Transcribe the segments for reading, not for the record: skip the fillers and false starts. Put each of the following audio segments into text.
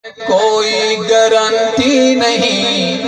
کوئی گارنٹی نہیں،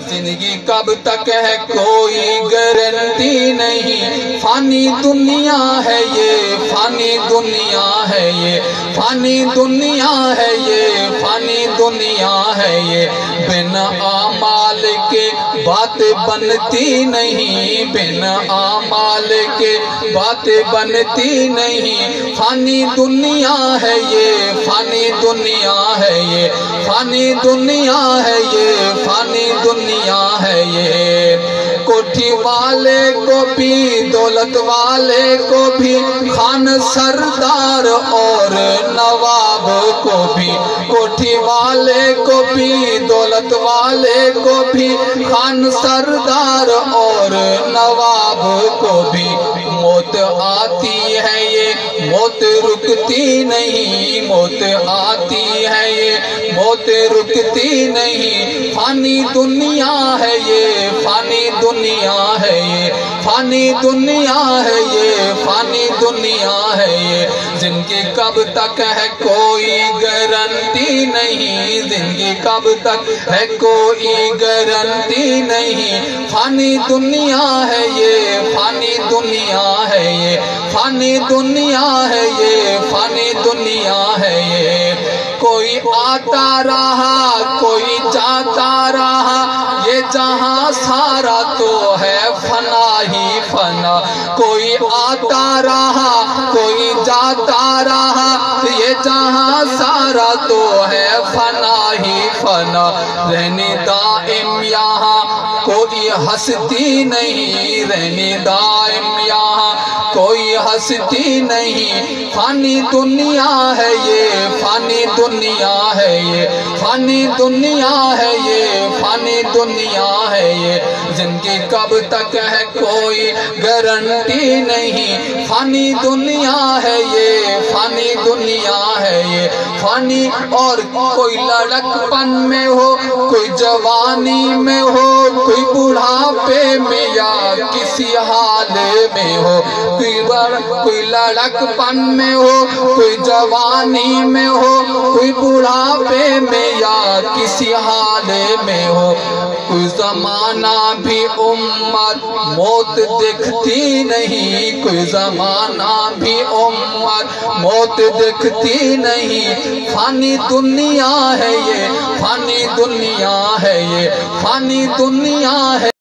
زندگی کب تک ہے کوئی گارنٹی نہیں، فانی دنیا ہے یہ، فانی دنیا ہے یہ، فانی دنیا ہے یہ، فانی دنیا ہے یہ، بن اعمال کے بات بنتی نہیں، بن اعمال کے بات بنتی نہیں، فانی دنیا ہے یہ، فانی دنیا ہے یہ، فانی دنیا ہے یہ، فانی دنیا ہے یہ، کوٹھی والے کو بھی دولت والے کو بھی، خان سردار اور نواب کو بھی، کوٹھی والے کو بھی دولت والے کو بھی، خان سردار اور نواب کو بھی، موت آتی ہے یہ موت رکتی نہیں، موت آتی ہے یہ موت رکتی نہیں، فانی دنیا ہے یہ، فانی دنیا ہے یہ، فانی دنیا ہے یہ، فانی دنیا ہے یہ، زندگی کب تک ہے کوئی گارنٹی نہیں، زندگی کب تک ہے کوئی گارنٹی نہیں، فانی دنیا ہے یہ، فانی دنیا ہے یہ، فانی دنیا ہے یہ، فانی دنیا ہے یہ، کوئی آتا رہا کوئی جاتا رہا، یہ جہاں سارا تو ہے فنا ہی فنا، کوئی آتا رہا کوئی جاتا رہا، یہ جہاں سارا تو ہے فنا ہی فنا، رہنے دائم یہاں کوئی ہستی نہیں، رہنے دائم یہاں کوئی ہستی نہیں، فانی دنیا ہے یہ، فانی دنیا ہے یہ، فانی دنیا ہے یہ، فانی دنیا ہے یہ، زندگی کب تک ہے کوئی گارنٹی نہیں، فانی دنیا ہے یہ، فانی دنیا ہے یہ، فانی، اور کوئی لڑک پن میں ہو کوئی جوانی میں ہو، کوئی بڑھاپے میں یا کسی حال میں ہو، کوئی لڑک پن میں ہو کوئی جوانی میں ہو، کوئی بڑھاپے میں یا کسی حال میں ہو، کوئی زمانہ بھی امت موت دیکھتی نہیں، کوئی زمانہ بھی امت موت دیکھتی نہیں، فانی دنیا ہے یہ، فانی دنیا ہے یہ، فانی دنیا ہے